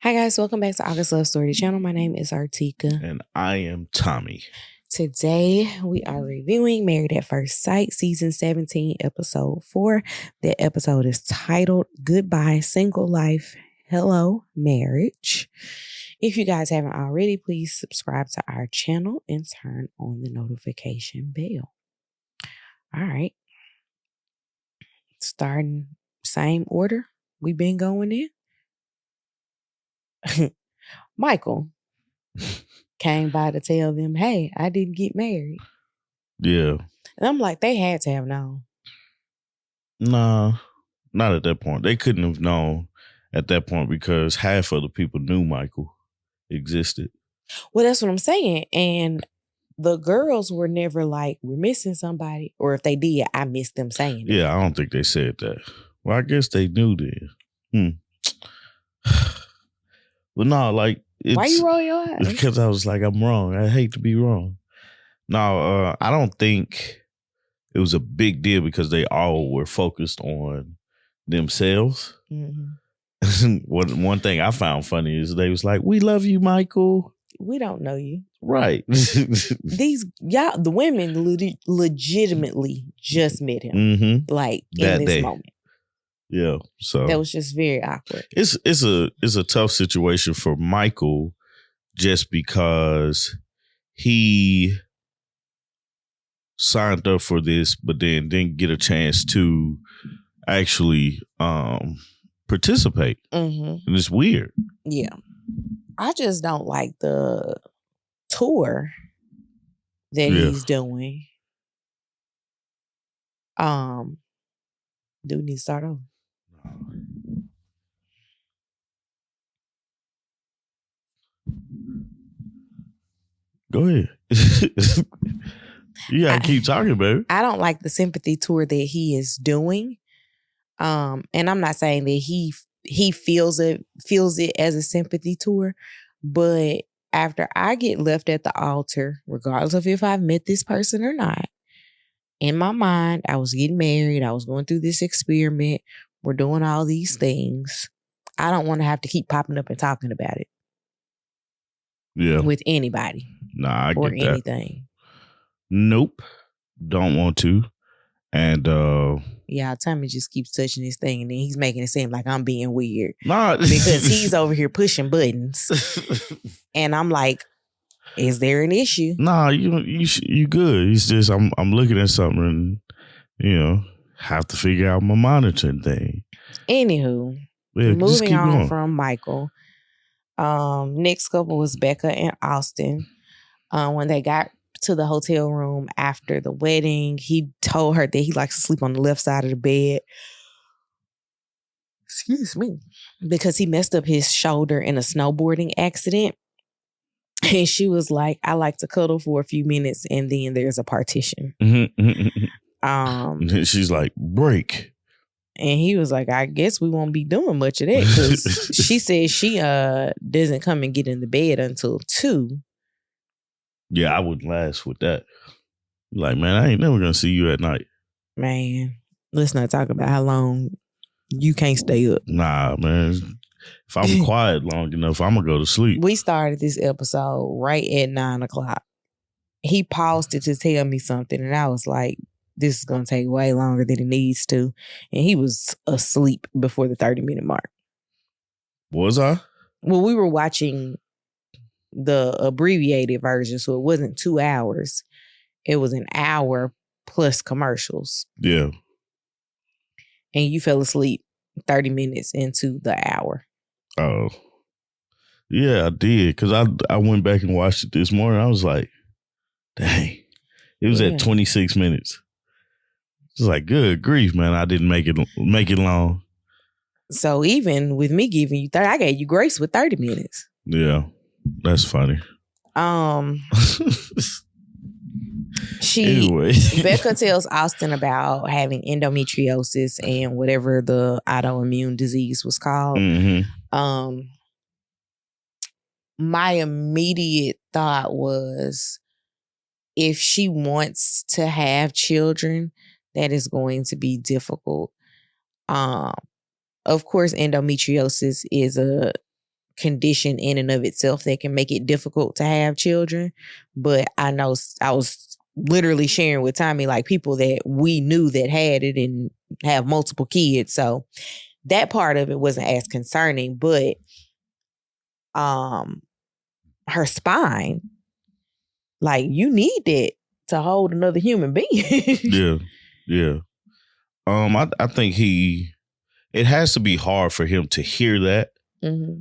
Hi guys, welcome back to August Love Story channel. My name is Artieka. And I am Tommy. Today we are reviewing Married at First Sight, season 17, episode 4. The episode is titled Goodbye Single Life, Hello Marriage. If you guys haven't already, please subscribe to our channel and turn on the notification bell. All right. Starting same order we've been going in. Michael came by to tell them, hey, I didn't get married. Yeah. And I'm like, they had to have known. Nah, not at that point. They couldn't have known at that point because half of the people knew Michael existed. Well, that's what I'm saying. And the girls were never like, we're missing somebody. Or if they did, I missed them saying it. Yeah, I don't think they said that. Well, I guess they knew then. But no, like, it's... Why you roll your eyes? Because I was like, I'm wrong. I hate to be wrong. No, I don't think it was a big deal because they all were focused on themselves. Mm-hmm. One thing I found funny is they was like, we love you, Michael. We don't know you. Right. The women legitimately just met him. Mm-hmm. Like that in this day. moment. Yeah. So that was just very awkward. It's a tough situation for Michael just because he signed up for this, but then didn't get a chance to actually participate. Mm-hmm. And it's weird. Yeah. I just don't like the tour that he's doing. Do we need to start over? Go ahead. You gotta keep talking, baby. I don't like the sympathy tour that he is doing. And I'm not saying that he feels it as a sympathy tour, but after I get left at the altar, regardless of if I've met this person or not, in my mind, I was getting married. I was going through this experiment. We're doing all these things. I don't want to have to keep popping up and talking about it. Yeah. With anybody. Nah, I get or that. anything. Nope. Don't want to. And yeah, Tommy just keeps touching his thing and then he's making it seem like I'm being weird. Nah. Because he's over here pushing buttons. And I'm like, is there an issue? Nah, you good. It's just I'm looking at something and have to figure out my monitoring thing. Anywho, moving on from Michael. Next couple was Becca and Austin. When they got to the hotel room after the wedding, he told her that he likes to sleep on the left side of the bed. Excuse me. Because he messed up his shoulder in a snowboarding accident. And she was like, I like to cuddle for a few minutes and then there's a partition. She's like, break. And he was like, I guess we won't be doing much of that because she said she doesn't come and get in the bed until 2. Yeah, I wouldn't last with that. Like, man, I ain't never gonna see you at night. Man, let's not talk about how long you can't stay up. Nah, man. If I'm quiet long enough, I'm gonna go to sleep. We started this episode right at 9:00. He paused it to tell me something, and I was like, this is gonna take way longer than it needs to. And he was asleep before the 30-minute mark. Was I? Well, we were watching the abbreviated version, so it wasn't 2 hours. It was an hour plus commercials. Yeah. And you fell asleep 30 minutes into the hour. Oh. Yeah, I did. Because I went back and watched it this morning. I was like, dang. It was at 26 minutes. It's like, good grief, man. I didn't make it long. So even with me giving you 30, I gave you grace with 30 minutes. Yeah. That's funny. Anyway. Becca tells Austin about having endometriosis and whatever the autoimmune disease was called. Mm-hmm. My immediate thought was, if she wants to have children, that is going to be difficult. Of course, endometriosis is a condition in and of itself that can make it difficult to have children. But I know I was literally sharing with Tommy, like, people that we knew that had it and have multiple kids. So that part of it wasn't as concerning, but her spine, like, you need that to hold another human being. Yeah. I think it has to be hard for him to hear that, mm-hmm.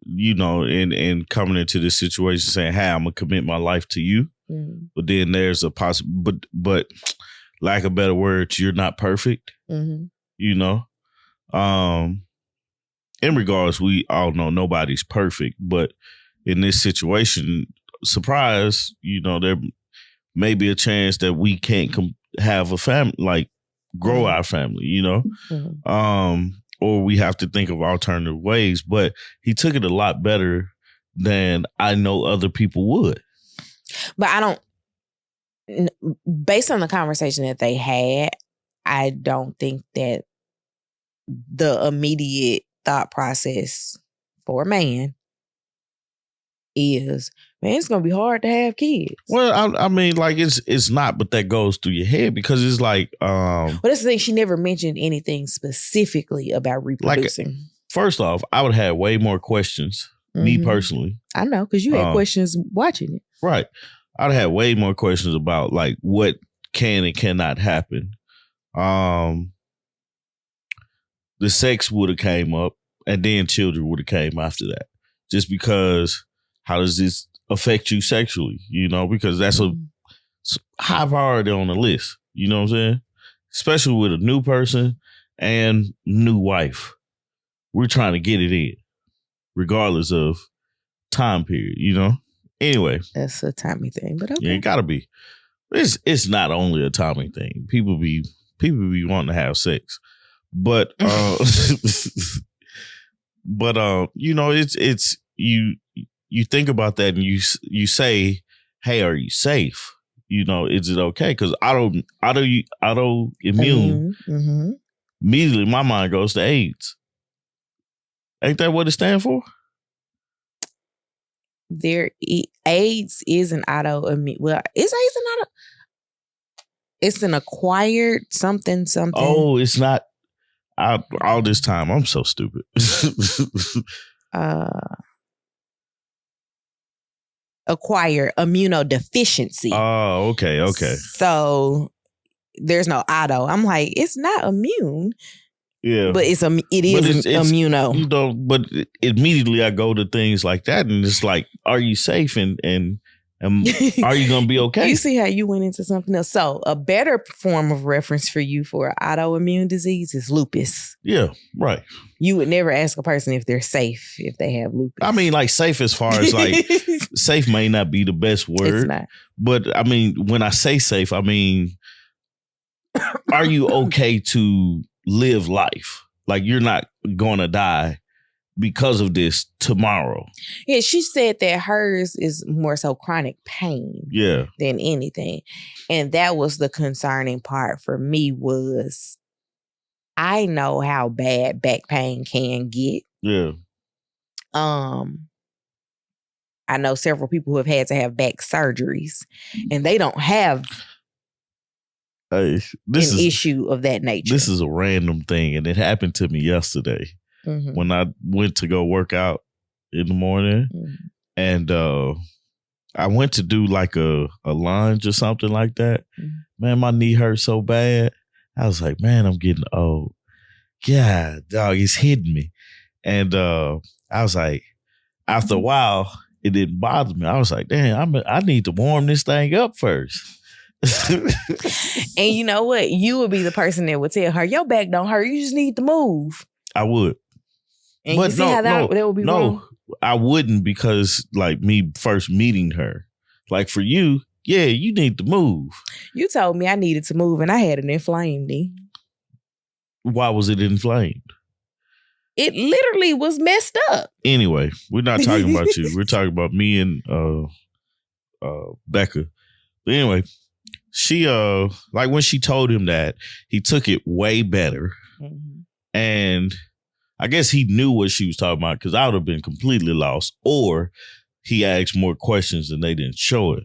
you know, and coming into this situation saying, hey, I'm gonna commit my life to you. Mm-hmm. But then there's a but lack of better words, you're not perfect. Mm-hmm. You know, in regards, we all know nobody's perfect, but in this situation, surprise, you know, there may be a chance that we can't have a family, like grow our family, you know, or we have to think of alternative ways. But he took it a lot better than I know other people would. But I don't, based on the conversation that they had, I don't think that the immediate thought process for a man is, man, it's gonna be hard to have kids. Well, I mean, like, it's not, but that goes through your head because it's like, well, that's the thing. She never mentioned anything specifically about reproducing. Like, first off, I would have way more questions, me personally. I know, because you had questions watching it. Right. I'd have way more questions about, like, what can and cannot happen. The sex would have came up, and then children would have came after that. Just because, how does this affect you sexually? You know, because that's a high priority on the list. You know what I'm saying? Especially with a new person and new wife. We're trying to get it in, regardless of time period, you know? Anyway. That's a timing thing, but okay. Yeah, it gotta be. It's not only a timing thing. People be wanting to have sex. But you know, it's you think about that and you say, hey, are you safe? You know, is it okay? Because autoimmune, immediately my mind goes to AIDS. Ain't that what it stands for? AIDS is an autoimmune. Well, is AIDS an auto? It's an acquired something. Oh, it's not. All this time, I'm so stupid. Acquire immunodeficiency. Oh, okay. So there's no auto. I'm like, it's not immune. Yeah, but it is immuno. You know, but immediately I go to things like that, and it's like, are you safe and are you gonna be okay? You see how you went into something else. So a better form of reference for you for autoimmune disease is lupus. Yeah, right. You would never ask a person if they're safe if they have lupus. I mean, like, safe as far as, like, safe may not be the best word. It's not. But I mean, when I say safe, I mean, are you okay to live life? Like, you're not gonna die because of this tomorrow. Yeah, she said that hers is more so chronic pain than anything. And that was the concerning part for me was I know how bad back pain can get. Yeah. I know several people who have had to have back surgeries and they don't have issue of that nature. This is a random thing, and it happened to me yesterday. When I went to go work out in the morning, and I went to do like a lunge or something like that. Man, my knee hurt so bad. I was like, man, I'm getting old. Yeah, dog, it's hitting me. And I was like, after a while, it didn't bother me. I was like, damn, I need to warm this thing up first. And you know what? You would be the person that would tell her, your back don't hurt. You just need to move. I would. And but you see how that would be wrong? I wouldn't, because, like, me first meeting her. Like, for you, yeah, you need to move. You told me I needed to move and I had an inflamed knee. Why was it inflamed? It literally was messed up. Anyway, we're not talking about you. We're talking about me and Becca. But anyway, she like, when she told him that, he took it way better. And I guess he knew what she was talking about because I would have been completely lost. Or he asked more questions and they didn't show it.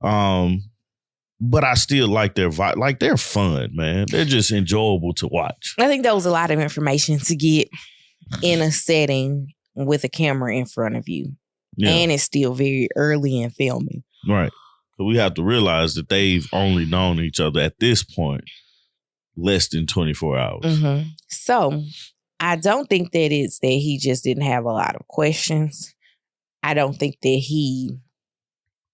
But I still like their vibe. Like, they're fun, man. They're just enjoyable to watch. I think that was a lot of information to get in a setting with a camera in front of you. Yeah. And it's still very early in filming. Right. So we have to realize that they've only known each other at this point less than 24 hours. Mm-hmm. So I don't think that it's that he just didn't have a lot of questions. I don't think that he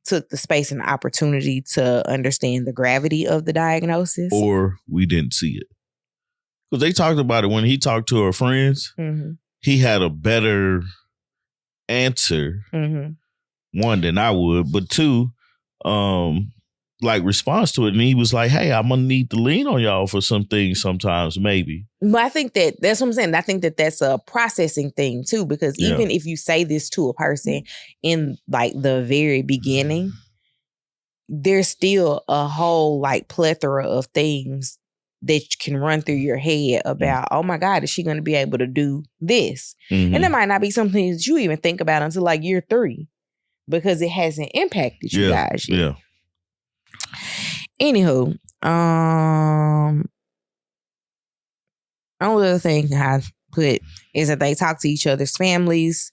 took the space and opportunity to understand the gravity of the diagnosis. Or we didn't see it. Because they talked about it when he talked to her friends. Mm-hmm. He had a better answer, one, than I would, but two, like, response to it. And he was like, hey, I'm going to need to lean on y'all for some things sometimes, maybe. But I think that's what I'm saying. I think that that's a processing thing too, because even if you say this to a person in like the very beginning, there's still a whole like plethora of things that can run through your head about, oh my God, is she going to be able to do this? Mm-hmm. And that might not be something that you even think about until like year 3, because it hasn't impacted you guys yet. Yeah. Anywho, only other thing I put is that they talk to each other's families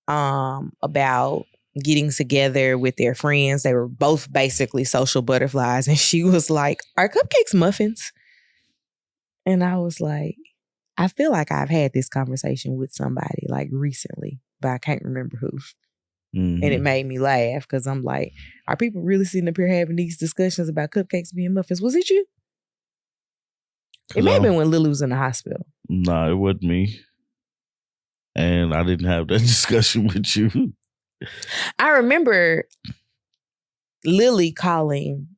about getting together with their friends. They were both basically social butterflies. And she was like, are cupcakes muffins? And I was like, I feel like I've had this conversation with somebody like recently, but I can't remember who. Mm-hmm. And it made me laugh because I'm like, are people really sitting up here having these discussions about cupcakes being muffins? Was it you? It may have been when Lily was in the hospital. No, it wasn't me. And I didn't have that discussion with you. I remember Lily calling,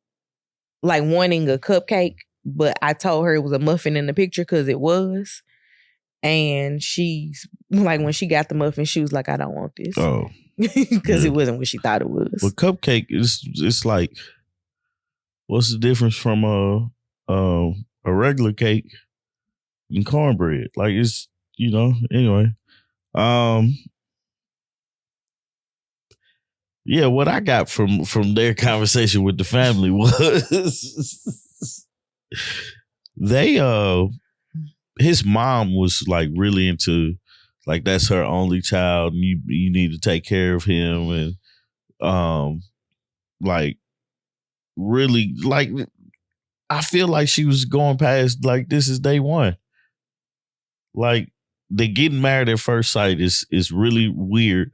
like wanting a cupcake, but I told her it was a muffin in the picture because it was. And she's like, when she got the muffin, she was like, I don't want this. Oh. Because it wasn't what she thought it was. But cupcake it's like, what's the difference from a regular cake and cornbread? Like, it's, anyway. Yeah, what I got from their conversation with the family was his mom was like really into, like, that's her only child and you need to take care of him, and like, really, like, I feel like she was going past, like, this is day one. Like, they getting married at first sight is really weird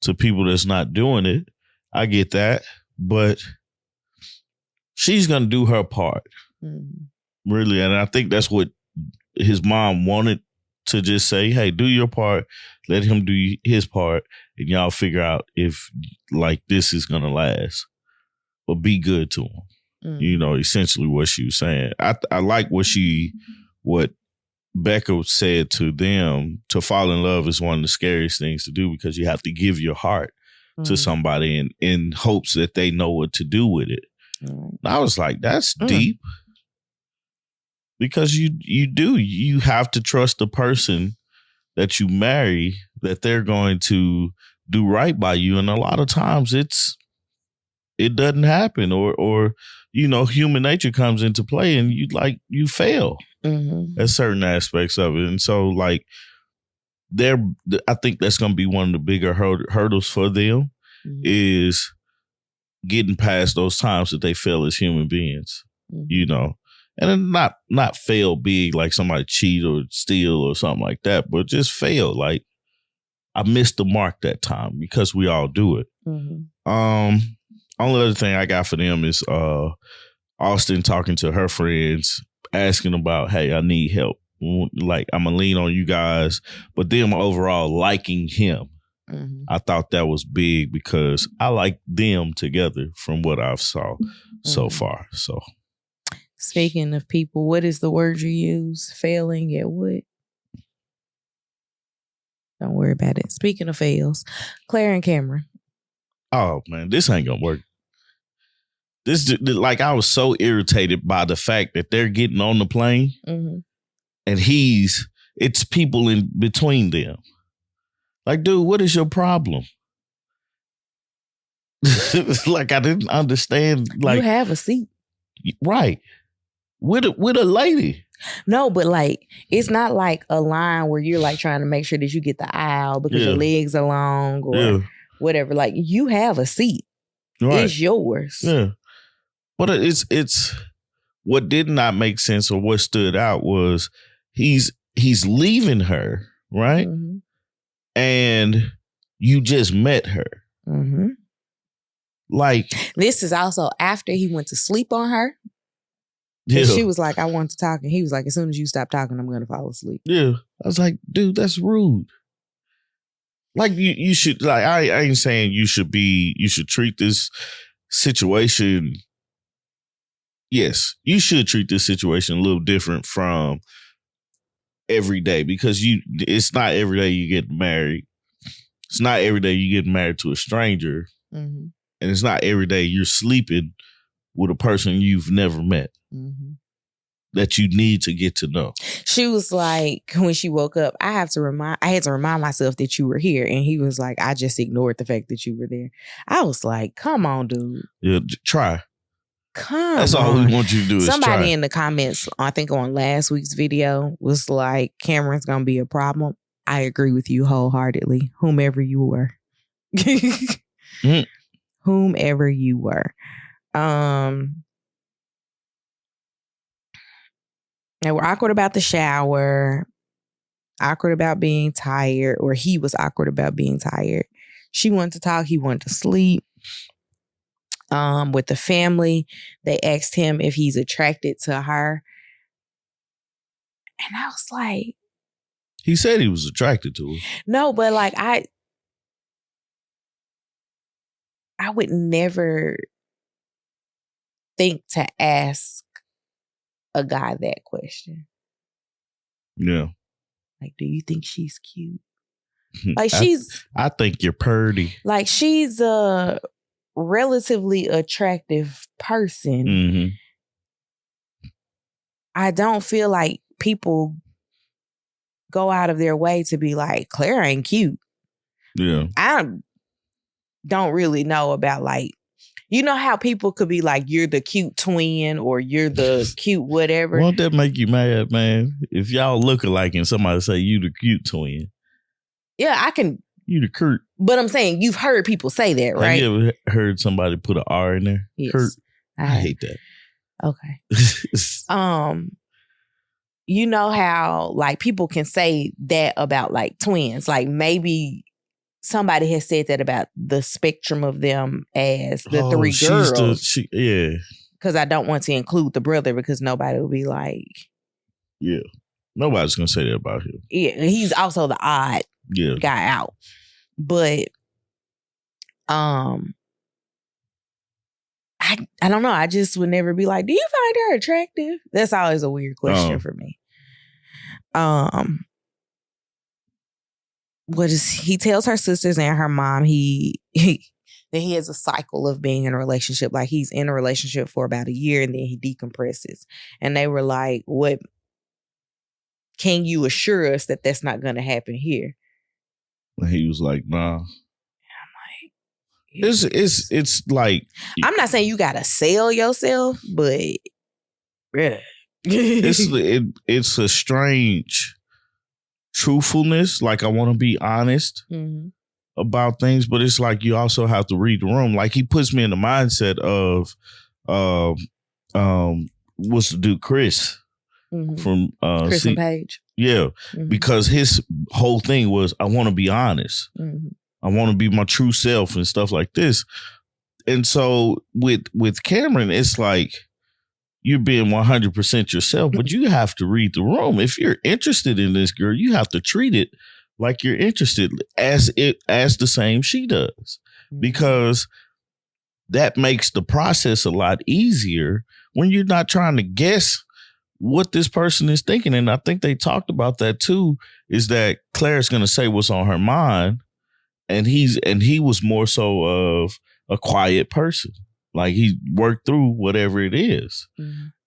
to people that's not doing it. I get that, but she's gonna do her part, really, and I think that's what his mom wanted to just say. Hey, do your part, let him do his part, and y'all figure out if like this is gonna last, but be good to him. Essentially what she was saying. I like what Becca said to them. To fall in love is one of the scariest things to do because you have to give your heart to somebody in hopes that they know what to do with it. And I was like, that's deep. Because you have to trust the person that you marry, that they're going to do right by you. And a lot of times it doesn't happen, or human nature comes into play and you fail at certain aspects of it. And so, like, I think that's going to be one of the bigger hurdles for them is getting past those times that they fail as human beings, and then not fail big, like somebody cheat or steal or something like that, but just fail. Like, I missed the mark that time, because we all do it. Only other thing I got for them is Austin talking to her friends, asking about, hey, I need help. Like, I'm going to lean on you guys, but them overall liking him. I thought that was big because I like them together from what I've saw so far. So, speaking of people, what is the word you use? Failing at what? Don't worry about it. Speaking of fails, Claire and Cameron. Oh man, this ain't gonna work. This, like, I was so irritated by the fact that they're getting on the plane and he's it's people in between them. Like, dude, what is your problem? Like, I didn't understand. Like, you have a seat. Right. With a lady. No, but like, it's not like a line where you're like trying to make sure that you get the aisle because your legs are long or whatever. Like, you have a seat. Right. It's yours. Yeah. But it's what did not make sense or what stood out was he's leaving her, right? Mm-hmm. And you just met her. Mm-hmm. Like, this is also after he went to sleep on her. Yeah. She was like, I want to talk. And he was like, as soon as you stop talking, I'm going to fall asleep. Yeah. I was like, dude, that's rude. Like, you should, like, I ain't saying you should treat this situation. Yes, you should treat this situation a little different from every day because it's not every day you get married. It's not every day you get married to a stranger. Mm-hmm. And it's not every day you're sleeping with a person you've never met. Mm-hmm. That you need to get to know. She was like, when she woke up, I had to remind myself that you were here. And he was like, I just ignored the fact that you were there. I was like, come on, dude. Yeah, try. Come That's on. all we want you to do is Somebody try. in the comments, I think on last week's video, was like, Cameron's going to be a problem. I agree with you wholeheartedly, whomever you were. Mm-hmm. Whomever you were. They were awkward about the shower, awkward about being tired, or he was awkward about being tired. She wanted to talk, he wanted to sleep. With the family, they asked him if he's attracted to her. And I was like... He said he was attracted to her. No, but like I would never think to ask a guy that question. Yeah. Like, do you think she's cute? Like, I think you're pretty. Like, she's a relatively attractive person. Mm-hmm. I don't feel like people go out of their way to be like, Claire ain't cute. Yeah. I don't really know about, like, you know how people could be like, you're the cute twin or you're the cute whatever. Won't that make you mad, man? If y'all look alike and somebody say you the cute twin. Yeah, I can. You the Kurt. But I'm saying you've heard people say that, right? Have you ever heard somebody put an R in there? Yes. Kurt. I hate that. Okay. You know how like people can say that about like twins. Like maybe somebody has said that about the spectrum of them as the three girls. Yeah. Because I don't want to include the brother because nobody will be like. Yeah. Nobody's going to say that about him. Yeah. He's also the odd guy out. But I don't know. I just would never be like, do you find her attractive? That's always a weird question for me. He tells her sisters and her mom that he has a cycle of being in a relationship. Like he's in a relationship for about a year and then he decompresses. And they were like, what can you assure us that that's not going to happen here? And he was like, nah. It's like, I'm not saying you gotta sell yourself, but yeah. it's a strange truthfulness. Like I want to be honest about things, but it's like you also have to read the room. Like he puts me in the mindset of what's the dude Chris from Chris and Paige. Yeah, because his whole thing was I want to be honest. I want to be my true self and stuff like this. And so with Cameron, it's like you're being 100% yourself, but you have to read the room. If you're interested in this girl, you have to treat it like you're interested as the same she does, because that makes the process a lot easier when you're not trying to guess what this person is thinking. And I think they talked about that too, is that Claire's going to say what's on her mind. And he was more so of a quiet person. Like he worked through whatever it is.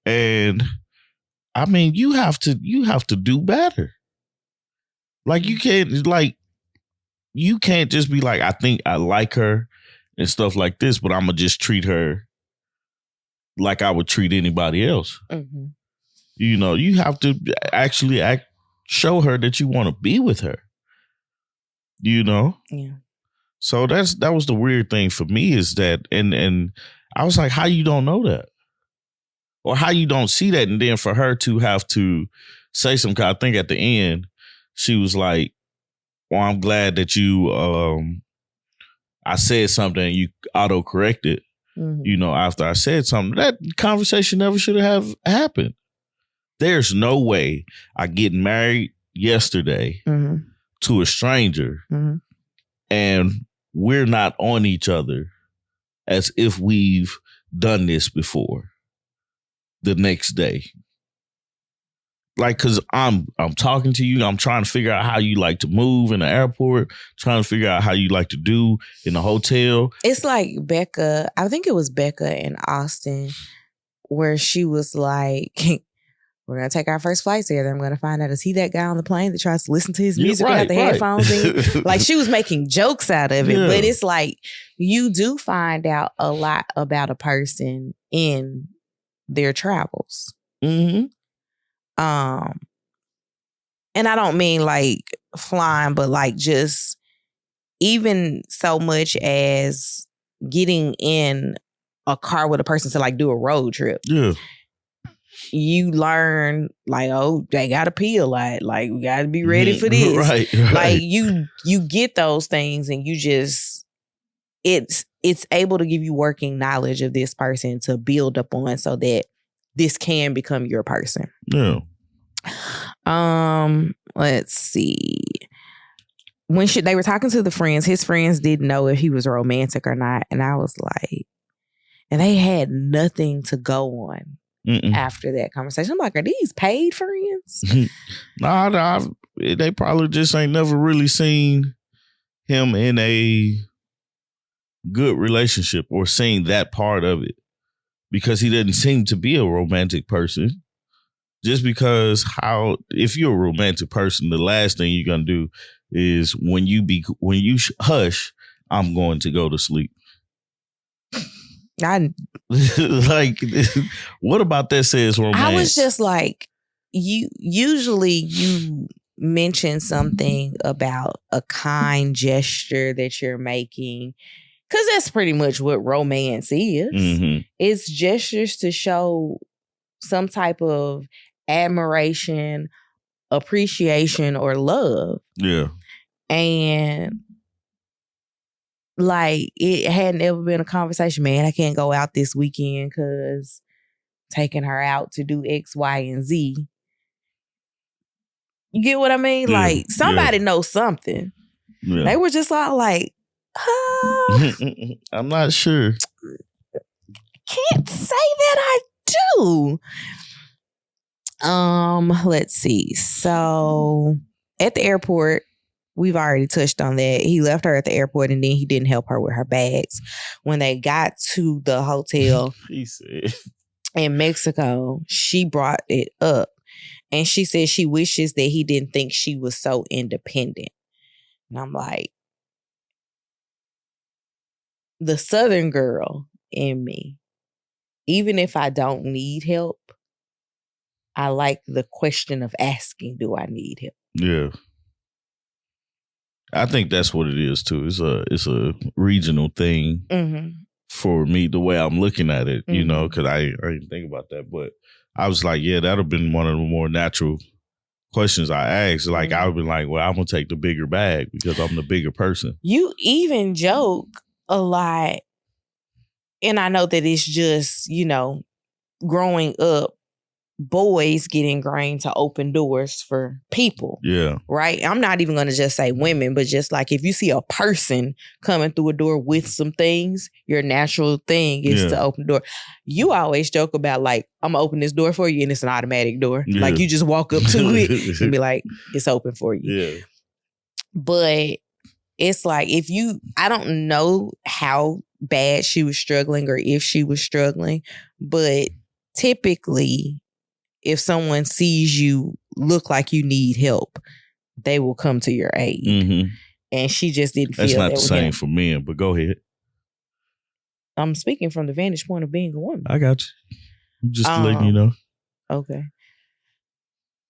And I mean, you have to do better. Like you can't just be like, I think I like her and stuff like this, but I'm gonna just treat her like I would treat anybody else. Mm-hmm. You know, you have to actually show her that you want to be with her. You know? Yeah. So that was the weird thing for me is that, and I was like, how you don't know that? Or how you don't see that? And then for her to have to say something, I think at the end, she was like, well, I'm glad that you, I said something and you auto-corrected, you know, after I said something. That conversation never should have happened. There's no way I get married yesterday to a stranger and we're not on each other as if we've done this before the next day. Like, cause I'm talking to you. I'm trying to figure out how you like to move in the airport, trying to figure out how you like to do in the hotel. It's like Becca, I think it was Becca and Austin, where she was like, we're going to take our first flight together. I'm going to find out, is he that guy on the plane that tries to listen to his music without the headphones in? Like, she was making jokes out of it. Yeah. But it's like, you do find out a lot about a person in their travels. Mm-hmm. And I don't mean like flying, but like just even so much as getting in a car with a person to like do a road trip. Yeah. You learn like, oh, they got to pee a lot. Like, we got to be ready for this. Right. Like you get those things and you just, it's able to give you working knowledge of this person to build up on so that this can become your person. Yeah. Let's see. When they were talking to the friends, his friends didn't know if he was romantic or not. And I was like, and they had nothing to go on. After that conversation. I'm like, are these paid friends? Nah, they probably just ain't never really seen him in a good relationship or seen that part of it because he doesn't seem to be a romantic person. Just because if you're a romantic person, the last thing you're going to do is when you hush, I'm going to go to sleep. Like, what about that says romance? I was just like, usually you mention something about a kind gesture that you're making, because that's pretty much what romance is. Mm-hmm. It's gestures to show some type of admiration, appreciation, or love. Yeah. And like, it hadn't ever been a conversation, man, I can't go out this weekend because taking her out to do X, Y, and Z. You get what I mean? Yeah, like, somebody knows something. Yeah. They were just all like, I'm not sure. Can't say that I do. Let's see. So, at the airport, we've already touched on that. He left her at the airport and then he didn't help her with her bags. When they got to the hotel in Mexico, she brought it up. And she said she wishes that he didn't think she was so independent. And I'm like, the Southern girl in me, even if I don't need help, I like the question of asking, do I need help? Yeah. I think that's what it is too. It's a regional thing for me, the way I'm looking at it, you know, because I didn't think about that. But I was like, yeah, that'd have been one of the more natural questions I asked. Like, I would be like, well, I'm going to take the bigger bag because I'm the bigger person. You even joke a lot. And I know that it's just, you know, growing up, boys get ingrained to open doors for people. Yeah. Right? I'm not even going to just say women, but just like if you see a person coming through a door with some things, your natural thing is to open the door. You always joke about like, I'm going to open this door for you and it's an automatic door. Yeah. Like you just walk up to it and be like, it's open for you. Yeah. But it's like I don't know how bad she was struggling or if she was struggling, but typically if someone sees you look like you need help, they will come to your aid. Mm-hmm. And she just didn't feel that's not that the same for men, but go ahead. I'm speaking from the vantage point of being a woman. I got you. Just to let you know. Okay.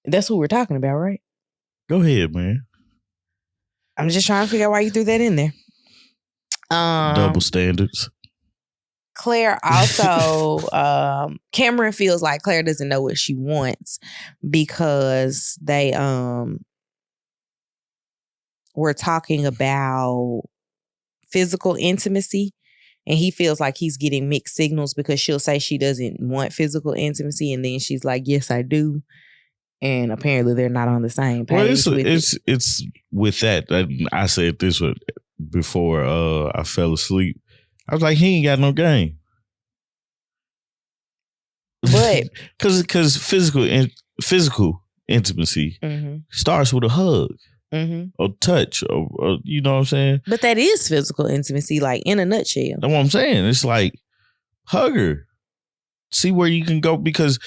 That's what we're talking about, right? Go ahead, man. I'm just trying to figure out why you threw that in there. Double standards. Claire also, Cameron feels like Claire doesn't know what she wants because they were talking about physical intimacy, and he feels like he's getting mixed signals because she'll say she doesn't want physical intimacy, and then she's like, yes, I do. And apparently they're not on the same page. Well, it's with that. I said this before I fell asleep. I was like, he ain't got no game. But because physical intimacy starts with a hug or touch or you know what I'm saying? But that is physical intimacy, like in a nutshell. That's what I'm saying. It's like hug her. See where you can go, because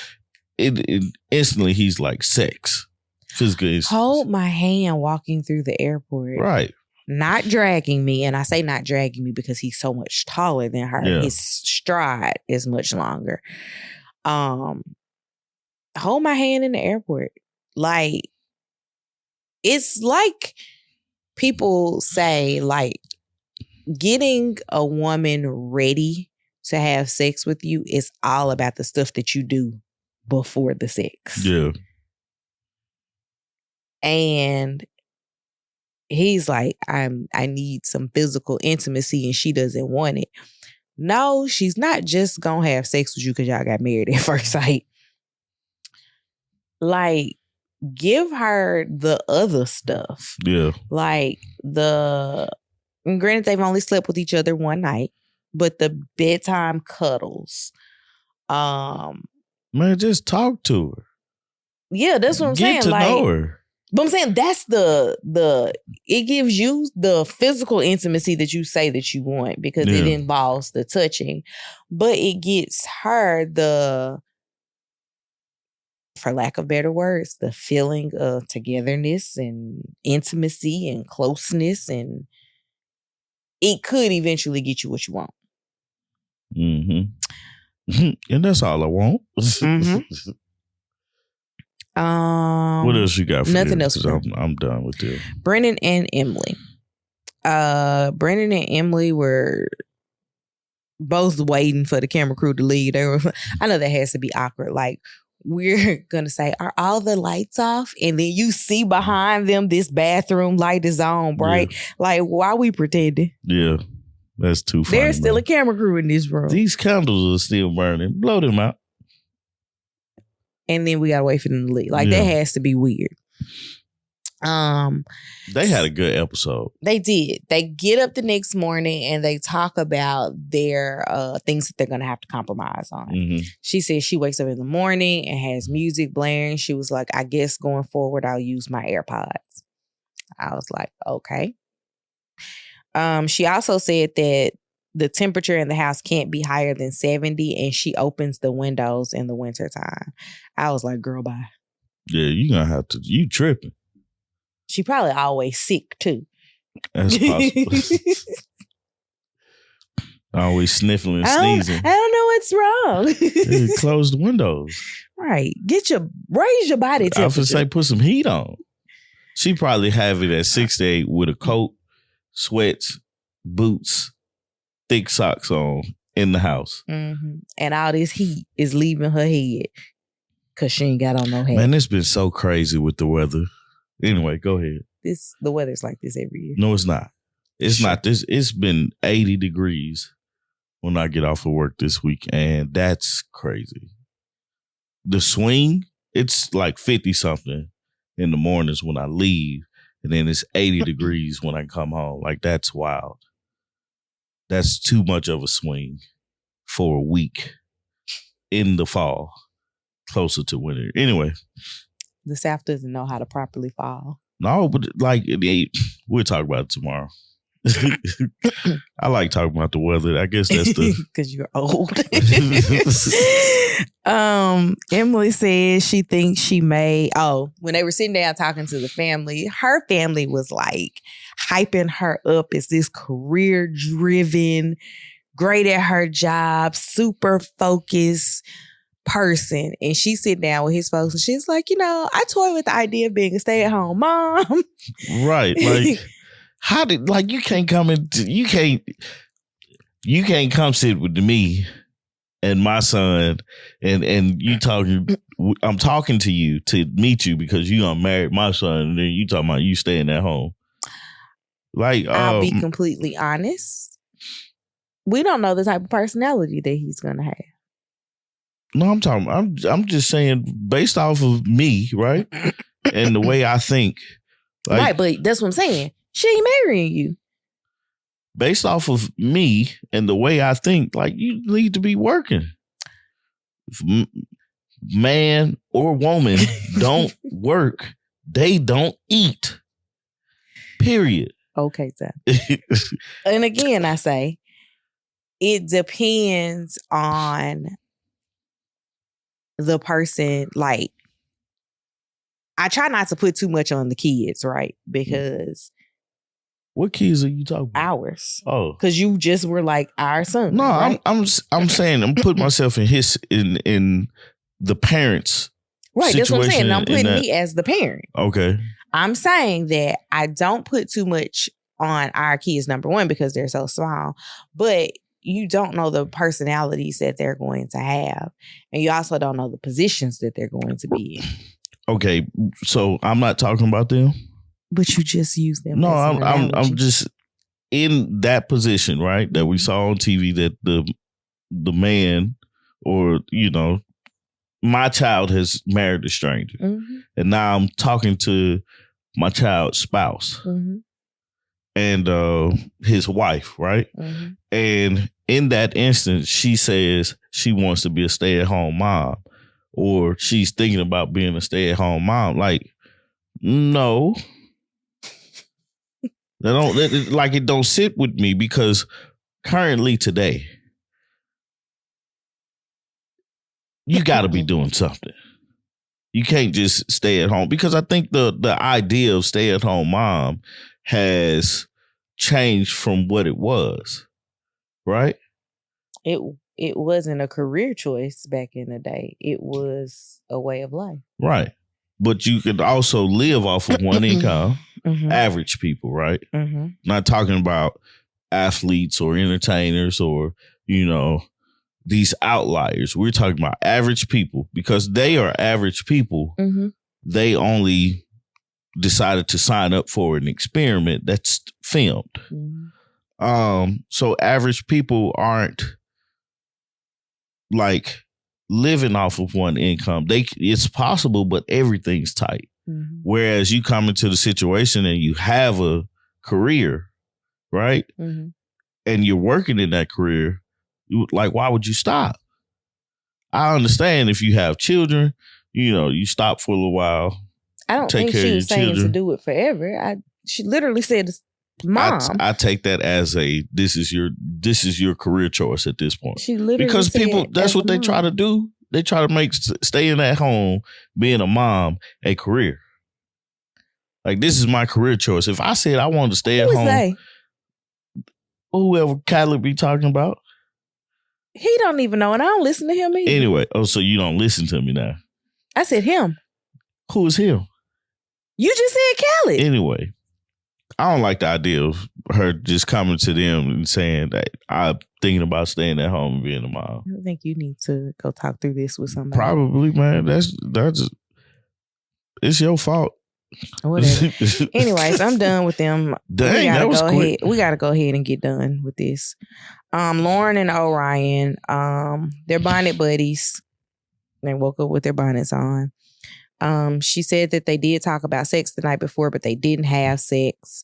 it instantly he's like sex. Physical intimacy. Hold my hand walking through the airport. Right. Not dragging me, and I say not dragging me because he's so much taller than her. Yeah. His stride is much longer. Hold my hand in the airport. Like, it's like people say, like, getting a woman ready to have sex with you is all about the stuff that you do before the sex. Yeah. And he's like, I need some physical intimacy, and she doesn't want it. No, she's not just gonna have sex with you because y'all got married at first sight. Like, give her the other stuff. Yeah. Like granted, they've only slept with each other one night, but the bedtime cuddles. Man, just talk to her. Yeah, that's what I'm saying. Get to know her. But I'm saying that's it gives you the physical intimacy that you say that you want, because it involves the touching. But it gets her for lack of better words, the feeling of togetherness and intimacy and closeness, and it could eventually get you what you want. Mm-hmm. And that's all I want. Mm-hmm. What else you got for nothing this? else. I'm done with this. Brennan and Emily. Brennan and Emily were both waiting for the camera crew to leave. I know that has to be awkward. Like, we're gonna say, are all the lights off? And then you see behind them this bathroom light is on, right? Yeah. Like, why we pretending? Yeah. That's too funny. There's still a camera crew in this room. These candles are still burning. Blow them out. And then we gotta wait for them to leave. Like, that has to be weird. They had a good episode. They did. They get up the next morning and they talk about their things that they're gonna have to compromise on. Mm-hmm. She says she wakes up in the morning and has music blaring. She was like, I guess going forward I'll use my AirPods. I was like, okay. She also said that the temperature in the house can't be higher than 70, and she opens the windows in the wintertime. I was like, girl, bye. Yeah, you're gonna have to. You tripping. She probably always sick too. That's possible. Always sniffling and sneezing. I don't know what's wrong. Hey, close the windows. Right. Raise your body temperature. I was say put some heat on. She probably have it at 68 with a coat, sweats, boots, thick socks on in the house. Mm-hmm. And all this heat is leaving her head because she ain't got on no hat. Man, it's been so crazy with the weather. Anyway, go ahead. The weather's like this every year. No, it's not. It's not this. It's been 80 degrees when I get off of work this week, and that's crazy. The swing, it's like 50 something in the mornings when I leave, and then it's 80 degrees when I come home. Like, that's wild. That's too much of a swing for a week in the fall, closer to winter. Anyway. The South doesn't know how to properly fall. No, but like, we'll talk about it tomorrow. I like talking about the weather. I guess that's the because you're old. Emily says she thinks she may. Oh, when they were sitting down talking to the family, her family was like hyping her up as this career-driven, great at her job, super focused person. And she sit down with his folks and she's like, I toy with the idea of being a stay-at-home mom. Right. Like, how did, like, you can't come come sit with me and my son and you talking, I'm talking to you to meet you because you gonna marry my son and then you talking about you staying at home. Like, I'll be completely honest. We don't know the type of personality that he's gonna have. No, I'm just saying based off of me, right? And the way I think. Like, right, but that's what I'm saying. She ain't marrying you. Based off of me and the way I think, like, you need to be working. If man or woman don't work, they don't eat. Period. Okay, so. And again, I say, it depends on the person. Like, I try not to put too much on the kids, right? Because what kids are you talking about? Ours. Oh, because you just were like our son. No, right? I'm saying I'm putting myself in the parents. Right, that's what I'm saying. I'm putting me as the parent. Okay. I'm saying that I don't put too much on our kids, number one, because they're so small. But you don't know the personalities that they're going to have. And you also don't know the positions that they're going to be in. Okay, so I'm not talking about them. But you just use them. No, I'm just in that position, right? That we saw on TV that the man or, my child has married a stranger. Mm-hmm. And now I'm talking to my child's spouse and his wife, right? Mm-hmm. And in that instance, she says she wants to be a stay-at-home mom or she's thinking about being a stay-at-home mom. Like, no. It don't sit with me because currently today, you got to be doing something. You can't just stay at home because I think the idea of stay at home mom has changed from what it was, right? It wasn't a career choice back in the day. It was a way of life. Right. But you could also live off of one income. Mm-hmm. Average people, right? Mm-hmm. Not talking about athletes or entertainers or, these outliers. We're talking about average people because they are average people. Mm-hmm. They only decided to sign up for an experiment that's filmed. Mm-hmm. So average people aren't like living off of one income. It's possible, but everything's tight. Mm-hmm. Whereas you come into the situation and you have a career, right? Mm-hmm. And you're working in that career, why would you stop? I understand if you have children, you stop for a little while. I don't think she was saying to do it forever. She literally said, "Mom." I take that as this is your career choice at this point. She literally because people that's what they try to do. They try to make staying at home, being a mom, a career. Like, this is my career choice. If I said I wanted to stay at home, whoever Kylie be talking about, he don't even know, and I don't listen to him either. Anyway, so you don't listen to me now? I said him. Who is him? You just said Khaled. Anyway, I don't like the idea of her just coming to them and saying that I'm thinking about staying at home and being a mom. I think you need to go talk through this with somebody. Probably, man. That's it's your fault. Whatever. Anyways, I'm done with them. Dang, that was quick. We gotta go ahead and get done with this. Lauren and Orion, they're bonnet buddies. They woke up with their bonnets on. She said that they did talk about sex the night before, but they didn't have sex.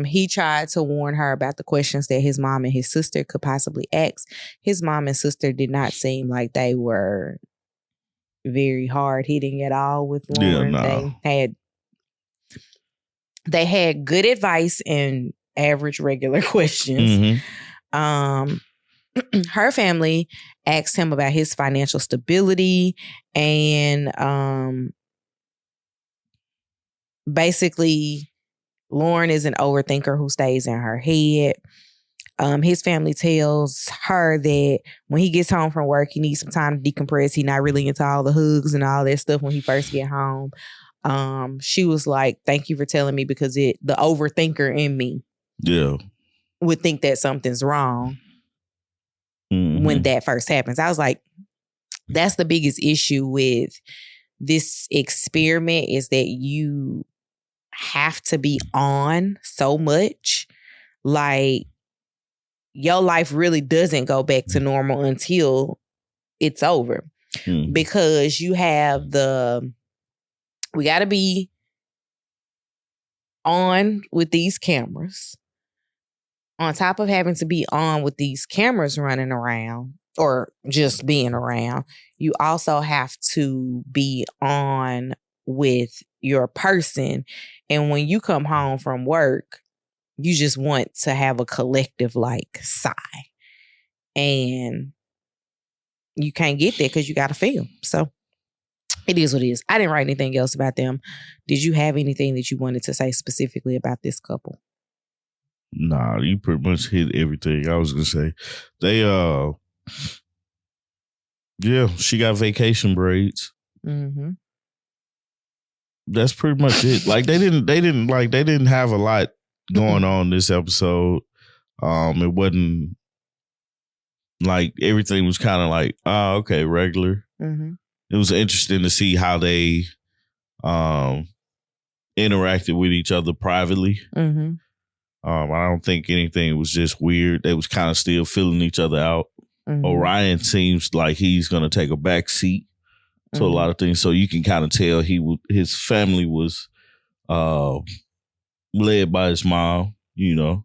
He tried to warn her about the questions that his mom and his sister could possibly ask. His mom and sister did not seem like they were very hard hitting at all with Lauren. Yeah, no. They had good advice and average, regular questions. Her family asked him about his financial stability and basically Lauren is an overthinker who stays in her head. His family tells her that when he gets home from work, he needs some time to decompress. He's not really into all the hugs and all that stuff when he first get home. She was like, thank you for telling me, because the overthinker in me would think that something's wrong when that first happens. I was like, that's the biggest issue with this experiment, is that you have to be on so much. Like, your life really doesn't go back to normal until it's over. Because you have we got to be on with these cameras. On top of having to be on with these cameras running around or just being around, you also have to be on with your person. And when you come home from work, you just want to have a collective like sigh. And you can't get there because you got to film. So it is what it is. I didn't write anything else about them. Did you have anything that you wanted to say specifically about this couple? Nah, you pretty much hit everything I was gonna say. They she got vacation braids. That's pretty much it. Like they didn't have a lot going on this episode. It wasn't like everything was kind of like, okay, regular. It was interesting to see how they interacted with each other privately. I don't think anything was just weird. They was kind of still filling each other out. Orion seems like he's going to take a back seat to a lot of things. So you can kind of tell his family was led by his mom, you know.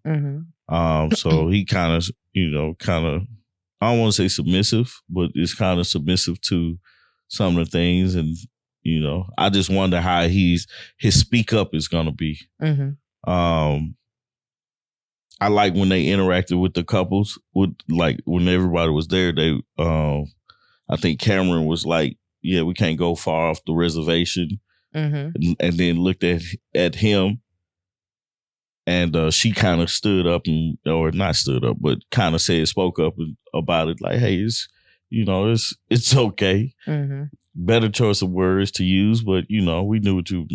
So he kind of, I don't want to say submissive, but it's kind of submissive to some of the things. And, I just wonder how his speak up is going to be. I like when they interacted with the couples, when everybody was there, they, I think Cameron was like, yeah, we can't go far off the reservation. And then looked at him, and she kind of stood up or not stood up, but kind of spoke up about it. Like, hey, it's okay. Better choice of words to use, but we knew what you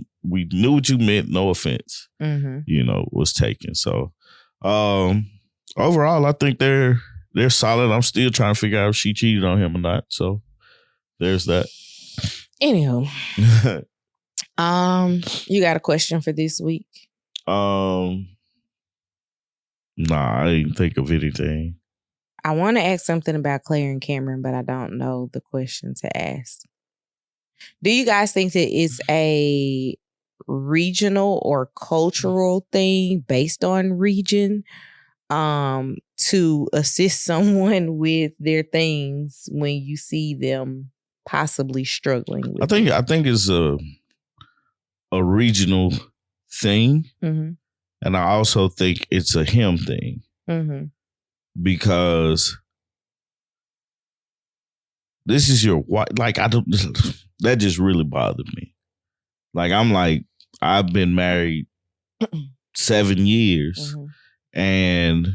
meant. No offense, was taken. So, overall, I think they're solid. I'm still trying to figure out if she cheated on him or not. So there's that. Anyhow, you got a question for this week? Nah, I didn't think of anything. I want to ask something about Claire and Cameron, but I don't know the question to ask. Do you guys think that it's a regional or cultural thing based on region to assist someone with their things when you see them possibly struggling with I think it's a regional thing. And I also think it's a him thing. Because this is your wife. Like, that just really bothered me. Like, I've been married 7 years, and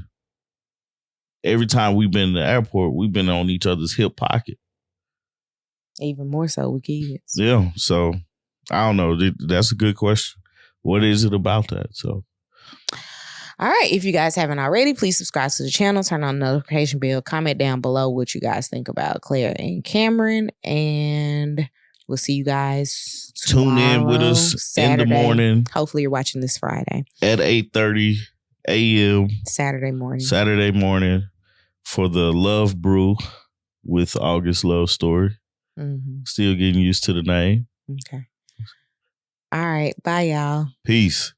every time we've been in the airport, we've been on each other's hip pocket. Even more so with kids. Yeah. So I don't know. That's a good question. What is it about that? So. All right. If you guys haven't already, please subscribe to the channel, turn on the notification bell, comment down below what you guys think about Claire and Cameron, and we'll see you guys tomorrow, tune in with us Saturday. In the morning. Hopefully you're watching this Friday. At 8:30 a.m. Saturday morning for the Love Brew with August Love Story. Still getting used to the name. Okay. All right. Bye, y'all. Peace.